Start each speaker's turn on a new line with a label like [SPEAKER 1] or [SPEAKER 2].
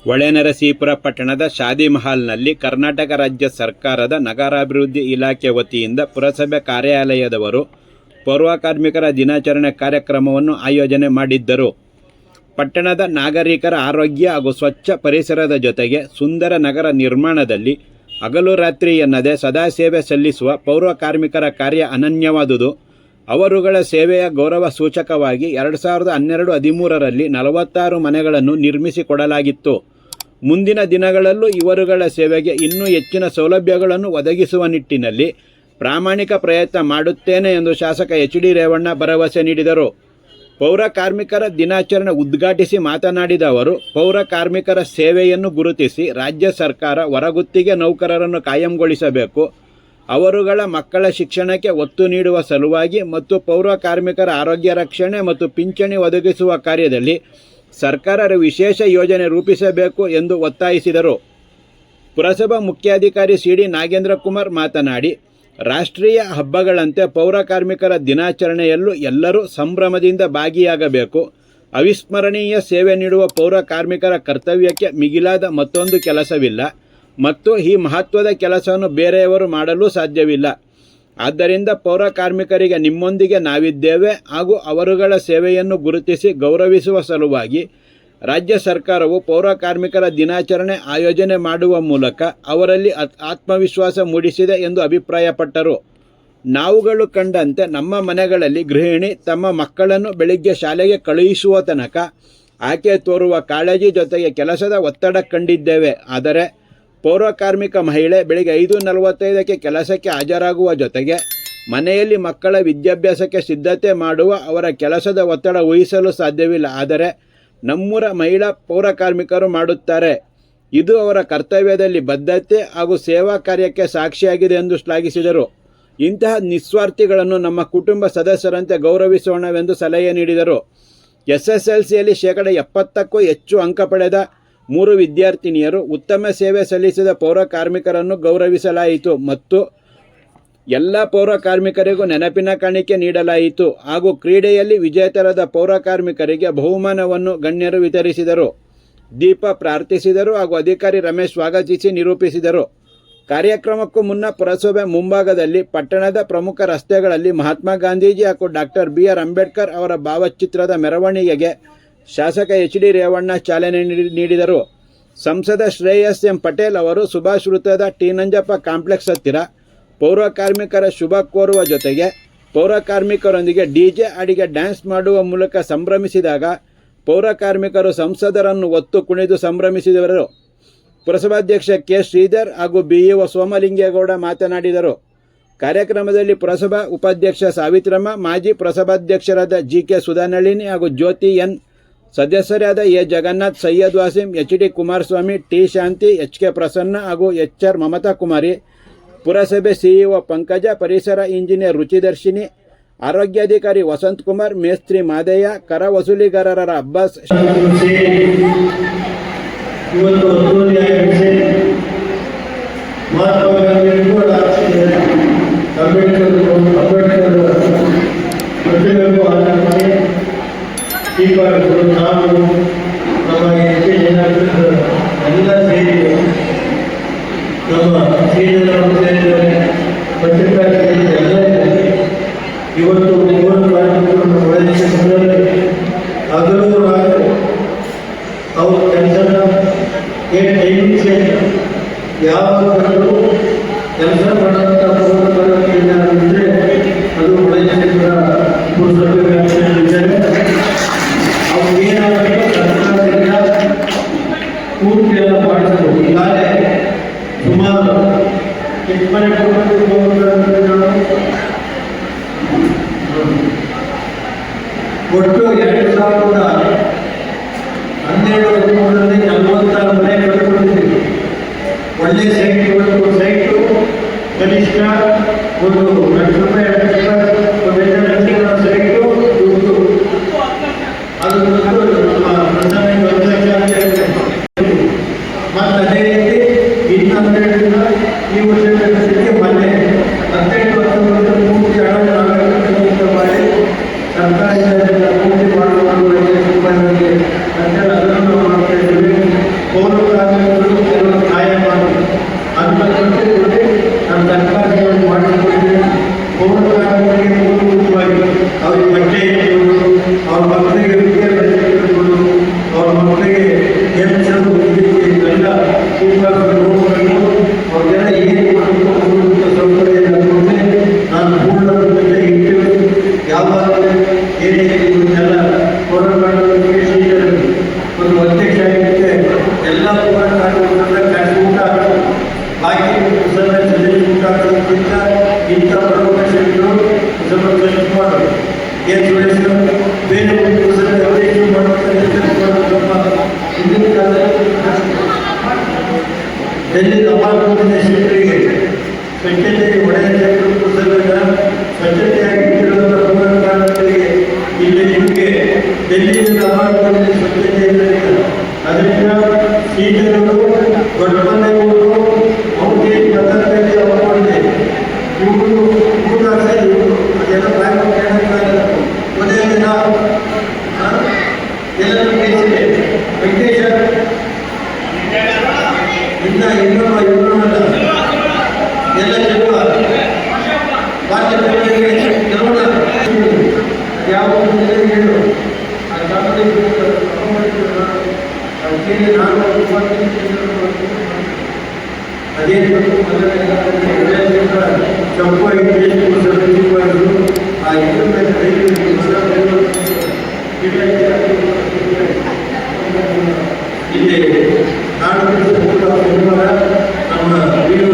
[SPEAKER 1] ಹೊಳೆನರಸೀಪುರ ಪಟ್ಟಣದ ಶಾದಿ ಮಹಲ್ನಲ್ಲಿ ಕರ್ನಾಟಕ ರಾಜ್ಯ ಸರ್ಕಾರದ ನಗರಾಭಿವೃದ್ಧಿ ಇಲಾಖೆ ವತಿಯಿಂದ ಪುರಸಭೆ ಕಾರ್ಯಾಲಯದವರು ಪೌರ ಕಾರ್ಮಿಕರ ದಿನಾಚರಣೆ ಕಾರ್ಯಕ್ರಮವನ್ನು ಆಯೋಜನೆ ಮಾಡಿದ್ದರು. ಪಟ್ಟಣದ ನಾಗರಿಕರ ಆರೋಗ್ಯ ಹಾಗೂ ಸ್ವಚ್ಛ ಪರಿಸರದ ಜೊತೆಗೆ ಸುಂದರ ನಗರ ನಿರ್ಮಾಣದಲ್ಲಿ ಹಗಲು ರಾತ್ರಿ ಎನ್ನದೆ ಸದಾ ಸೇವೆ ಸಲ್ಲಿಸುವ ಪೌರ ಕಾರ್ಮಿಕರ ಕಾರ್ಯ ಅನನ್ಯವಾದುದು. ಅವರುಗಳ ಸೇವೆಯ ಗೌರವ ಸೂಚಕವಾಗಿ 2012-13ರಲ್ಲಿ 46 ಮನೆಗಳನ್ನು ನಿರ್ಮಿಸಿಕೊಡಲಾಗಿತ್ತು. ಮುಂದಿನ ದಿನಗಳಲ್ಲೂ ಇವರುಗಳ ಸೇವೆಗೆ ಇನ್ನೂ ಹೆಚ್ಚಿನ ಸೌಲಭ್ಯಗಳನ್ನು ಒದಗಿಸುವ ನಿಟ್ಟಿನಲ್ಲಿ ಪ್ರಾಮಾಣಿಕ ಪ್ರಯತ್ನ ಮಾಡುತ್ತೇನೆ ಎಂದು ಶಾಸಕ ಎಚ್ ಡಿ ರೇವಣ್ಣ ಭರವಸೆ ನೀಡಿದರು. ಪೌರ ಕಾರ್ಮಿಕರ ದಿನಾಚರಣೆ ಉದ್ಘಾಟಿಸಿ ಮಾತನಾಡಿದ ಅವರು, ಪೌರ ಕಾರ್ಮಿಕರ ಸೇವೆಯನ್ನು ಗುರುತಿಸಿ ರಾಜ್ಯ ಸರ್ಕಾರ ಹೊರಗುತ್ತಿಗೆ ನೌಕರರನ್ನು ಕಾಯಂಗೊಳಿಸಬೇಕು. ಅವರುಗಳ ಮಕ್ಕಳ ಶಿಕ್ಷಣಕ್ಕೆ ಒತ್ತು ನೀಡುವ ಸಲುವಾಗಿ ಮತ್ತು ಪೌರ ಕಾರ್ಮಿಕರ ಆರೋಗ್ಯ ರಕ್ಷಣೆ ಮತ್ತು ಪಿಂಚಣಿ ಒದಗಿಸುವ ಕಾರ್ಯದಲ್ಲಿ ಸರ್ಕಾರ ವಿಶೇಷ ಯೋಜನೆ ರೂಪಿಸಬೇಕು ಎಂದು ಒತ್ತಾಯಿಸಿದರು. ಪುರಸಭಾ ಮುಖ್ಯಾಧಿಕಾರಿ ಸಿ.ಡಿ. ನಾಗೇಂದ್ರ ಕುಮಾರ್ ಮಾತನಾಡಿ, ರಾಷ್ಟ್ರೀಯ ಹಬ್ಬಗಳಂತೆ ಪೌರ ಕಾರ್ಮಿಕರ ದಿನಾಚರಣೆಯಲ್ಲೂ ಎಲ್ಲರೂ ಸಂಭ್ರಮದಿಂದ ಭಾಗಿಯಾಗಬೇಕು. ಅವಿಸ್ಮರಣೀಯ ಸೇವೆ ನೀಡುವ ಪೌರ ಕಾರ್ಮಿಕರ ಕರ್ತವ್ಯಕ್ಕೆ ಮಿಗಿಲಾದ ಮತ್ತೊಂದು ಕೆಲಸವಿಲ್ಲ ಮತ್ತು ಈ ಮಹತ್ವದ ಕೆಲಸವನ್ನು ಬೇರೆಯವರು ಮಾಡಲು ಸಾಧ್ಯವಿಲ್ಲ. ಆದ್ದರಿಂದ ಪೌರ ಕಾರ್ಮಿಕರಿಗೆ ನಿಮ್ಮೊಂದಿಗೆ ನಾವಿದ್ದೇವೆ ಹಾಗೂ ಅವರುಗಳ ಸೇವೆಯನ್ನು ಗುರುತಿಸಿ ಗೌರವಿಸುವ ಸಲುವಾಗಿ ರಾಜ್ಯ ಸರ್ಕಾರವು ಪೌರ ಕಾರ್ಮಿಕರ ದಿನಾಚರಣೆ ಆಯೋಜನೆ ಮಾಡುವ ಮೂಲಕ ಅವರಲ್ಲಿ ಆತ್ಮವಿಶ್ವಾಸ ಮೂಡಿಸಿದೆ ಎಂದು ಅಭಿಪ್ರಾಯಪಟ್ಟರು. ನಾವುಗಳು ಕಂಡಂತೆ ನಮ್ಮ ಮನೆಗಳಲ್ಲಿ ಗೃಹಿಣಿ ತಮ್ಮ ಮಕ್ಕಳನ್ನು ಬೆಳಿಗ್ಗೆ ಶಾಲೆಗೆ ಕಳುಹಿಸುವ ತನಕ ಆಕೆ ತೋರುವ ಕಾಳಜಿ ಜೊತೆಗೆ ಕೆಲಸದ ಒತ್ತಡ ಕಂಡಿದ್ದೇವೆ. ಆದರೆ ಪೌರ ಕಾರ್ಮಿಕ ಮಹಿಳೆ ಬೆಳಿಗ್ಗೆ 5:45ಕ್ಕೆ ಕೆಲಸಕ್ಕೆ ಹಾಜರಾಗುವ ಜೊತೆಗೆ ಮನೆಯಲ್ಲಿ ಮಕ್ಕಳ ವಿದ್ಯಾಭ್ಯಾಸಕ್ಕೆ ಸಿದ್ಧತೆ ಮಾಡುವ ಅವರ ಕೆಲಸದ ಒತ್ತಡ ಊಹಿಸಲು ಸಾಧ್ಯವಿಲ್ಲ. ಆದರೆ ನಮ್ಮೂರ ಮಹಿಳಾ ಪೌರ ಕಾರ್ಮಿಕರು ಮಾಡುತ್ತಾರೆ. ಇದು ಅವರ ಕರ್ತವ್ಯದಲ್ಲಿ ಬದ್ಧತೆ ಹಾಗೂ ಸೇವಾ ಕಾರ್ಯಕ್ಕೆ ಸಾಕ್ಷಿಯಾಗಿದೆ ಎಂದು ಶ್ಲಾಘಿಸಿದರು. ಇಂತಹ ನಿಸ್ವಾರ್ಥಿಗಳನ್ನು ನಮ್ಮ ಕುಟುಂಬ ಸದಸ್ಯರಂತೆ ಗೌರವಿಸೋಣವೆಂದು ಸಲಹೆ ನೀಡಿದರು. SSLCಯಲ್ಲಿ 70%ಕ್ಕೂ ಹೆಚ್ಚು ಅಂಕ ಪಡೆದ 3 ವಿದ್ಯಾರ್ಥಿನಿಯರು ಉತ್ತಮ ಸೇವೆ ಸಲ್ಲಿಸಿದ ಪೌರ ಕಾರ್ಮಿಕರನ್ನು ಗೌರವಿಸಲಾಯಿತು ಮತ್ತು ಎಲ್ಲ ಪೌರ ಕಾರ್ಮಿಕರಿಗೂ ನೆನಪಿನ ಕಾಣಿಕೆ ನೀಡಲಾಯಿತು ಹಾಗೂ ಕ್ರೀಡೆಯಲ್ಲಿ ವಿಜೇತರಾದ ಪೌರ ಕಾರ್ಮಿಕರಿಗೆ ಬಹುಮಾನವನ್ನು ಗಣ್ಯರು ವಿತರಿಸಿದರು. ದೀಪ ಪ್ರಾರ್ಥಿಸಿದರು ಹಾಗೂ ಅಧಿಕಾರಿ ರಮೇಶ್ ಸ್ವಾಗತಿಸಿ ನಿರೂಪಿಸಿದರು. ಕಾರ್ಯಕ್ರಮಕ್ಕೂ ಮುನ್ನ ಪುರಸಭೆ ಮುಂಭಾಗದಲ್ಲಿ ಪಟ್ಟಣದ ಪ್ರಮುಖ ರಸ್ತೆಗಳಲ್ಲಿ ಮಹಾತ್ಮ ಗಾಂಧೀಜಿ ಹಾಗೂ ಡಾಕ್ಟರ್ B.R. ಅಂಬೇಡ್ಕರ್ ಅವರ ಭಾವಚಿತ್ರದ ಮೆರವಣಿಗೆಗೆ ಶಾಸಕ ಎಚ್ ಡಿ ರೇವಣ್ಣ ಚಾಲನೆ ನೀಡಿದರು. ಸಂಸದ ಶ್ರೇಯಸ್ ಎಂ ಪಟೇಲ್ ಅವರು ಸುಭಾಷ್ ವೃತ್ತದ ಟಿ ನಂಜಪ್ಪ ಕಾಂಪ್ಲೆಕ್ಸ್ ಹತ್ತಿರ ಪೌರ ಕಾರ್ಮಿಕರ ಶುಭ ಕೋರುವ ಜೊತೆಗೆ ಪೌರ ಕಾರ್ಮಿಕರೊಂದಿಗೆ DJ ಹಾಡಿಗೆ ಡ್ಯಾನ್ಸ್ ಮಾಡುವ ಮೂಲಕ ಸಂಭ್ರಮಿಸಿದಾಗ ಪೌರ ಕಾರ್ಮಿಕರು ಸಂಸದರನ್ನು ಒತ್ತು ಕುಣಿದು ಸಂಭ್ರಮಿಸಿದರು. ಪುರಸಭಾಧ್ಯಕ್ಷ ಕೆ. ಶ್ರೀಧರ್ ಹಾಗೂ BEO ಸೋಮಲಿಂಗೇಗೌಡ ಮಾತನಾಡಿದರು. ಕಾರ್ಯಕ್ರಮದಲ್ಲಿ ಪುರಸಭಾ ಉಪಾಧ್ಯಕ್ಷ ಸಾವಿತ್ರಮ್ಮ, ಮಾಜಿ ಪುರಸಭಾಧ್ಯಕ್ಷರಾದ G.K. ಸುಧಾನಳಿನಿ ಹಾಗೂ ಜ್ಯೋತಿ ಎನ್, ಸದಸ್ಯರಾದ A. Jagannath, Syed Wasim, H.D. Kumaraswamy, T. Shanti, H.K. Prasanna ಹಾಗೂ H.R. ಮಮತಾ ಕುಮಾರಿ, ಪುರಸಭೆ CEO ಪಂಕಜ, ಪರಿಸರ ಇಂಜಿನಿಯರ್ ರುಚಿದರ್ಶಿನಿ, ಆರೋಗ್ಯಾಧಿಕಾರಿ ವಸಂತ್ ಕುಮಾರ್, ಮೇಸ್ತ್ರಿ ಮಾದಯ್ಯ, ಕರ ವಸೂಲಿಗಾರರ ಅಬ್ಬಾಸ್,
[SPEAKER 2] ನಾವು ನಮ್ಮ ಎಲ್ಲ ಸೇರಿ ನಮ್ಮ ಪತ್ರಿಕಾ ಎಲ್ಲ ಇವತ್ತು ಮೂರು ಕಾರ್ಯಕ್ರಮವನ್ನು ಒಳಗೊಂಡಿದ್ದಾರೆ. ಹಗಲು ರಾತ್ರಿ ಅವ್ರ ಕೆಲಸನ ಏನು ಟೈಮಿಂಗ್ಸ್ ಯಾವಾಗಲೂ ಕೆಲಸ ಮಾಡೋಂಥ ಅಂದರೆ ಅದು ಒಳಗೊಂಡಿರುವ ಪುರಸಭೆ ವ್ಯಾಪ್ತಿಯಲ್ಲಿದ್ದಾರೆ. ಅವ್ರು ಏನಾಗಬೇಕು ಸರ್ಕಾರದಿಂದ ಪೂರ್ತಿ ಎಲ್ಲ ಮಾಡಿಸಬೇಕು. ಈಗಾಗಲೇ ಸುಮಾರು ಮನೆ ಒಟ್ಟು 2012-13ರಲ್ಲಿ 46 ಮನೆ ಕಳ್ಕೊಂಡಿದ್ದೀವಿ. ಒಳ್ಳೆ ಸೈಟು ಕನಿಷ್ಠ ಒಂದು ₹1,00,000 ಸೈಟು ದುಡ್ಡು ಅದು ಮತ್ತು ಅದೇ ರೀತಿ ಇನ್ನು 12 ಈ ವರ್ಷಕ್ಕೆ ಮೊನ್ನೆ 18-19 ಪೂರ್ತಿ ಹಣ ಮಾಡಿ ಸರ್ಕಾರದಿಂದ ಪೂರ್ತಿ ಮಾಡುವ ಅವ್ರಿಗೆಲ್ಲ ಏನು ಮೂಲಭೂತ ಸೌಕರ್ಯ ನಾನು ಪೂರ್ಣ ಜೊತೆ ಇಟ್ಟು ಯಾವಾಗಲೂ ಏನೇ ಇವನ್ನೆಲ್ಲ ಹೋರಾಟ ಒಂದು ಅಧ್ಯಕ್ಷ ಆಗಿರುತ್ತೆ ಎಲ್ಲ ಹೋರಾಟ ಊಟ ಬಾಕಿ ಪುಸ್ತಕ ಜೊತೆ ಊಟ ಹಾಕೋದಕ್ಕಿಂತ ಇಂಥ ಪ್ರವಕಾಶಗಳು ಜಬರ್ದಸ್ತ್ ಮಾಡೋದು ಏನು ಸುರೇಶ್ ಬೇರೆ ಒಂದು ಪುಸ್ತಕ ಅಧ್ಯಕ್ಷ ಮಾಡ್ತಾರೆ ಹಿಂದಿನ ಕಾಲದಲ್ಲಿ ಡೆಲ್ಲಿ ತಪಾಲು ಶೆಟ್ಟರಿಗೆ ಸ್ವಚ್ಛತೆಗೆ ಒಡೆಯ ಪುಸ್ತಕದ ಸ್ವಚ್ಛತೆಯಾಗಿ ಇಟ್ಟಿರುವಂಥ ಹೋರಾಟಗಾರರಿಗೆ ಇಲ್ಲಿ ನಿಮಗೆ ಡೆಲ್ಲಿ ತಪಾಲು ಸ್ವಚ್ಛತೆ ಇರಲಿಲ್ಲ ಅದರಿಂದ ಸೀಟರು ದೊಡ್ಡಮನೆಯವರು ಅವ್ರಿಗೆ ಪತ್ರದಲ್ಲಿ ಅವಕೊಂಡಿದೆ ಇವರು ಊಟ ಇವರು ಅದೆಲ್ಲ ಬ್ಯಾಂಕ್ ಕೇಳಕ್ಕಾಗಲ್ಲ ಕೊನೆಯ ದಿನ ಎಲ್ಲರೂ ಕೇಳಿದೆ ವೆಂಕಟೇಶ ಇನ್ನ ಇನ್ನೊಬ್ಬ ಎಲ್ಲ ಚೆಲುವ ಭಾಷೆ ಕೆಲವೊಂದು ಯಾವ ಹೇಳು ಆ ಅದೇ ಚಂಪು ಆ ಇಲ್ಲಿ ನಾಡು ನಮ್ಮ ವೀರು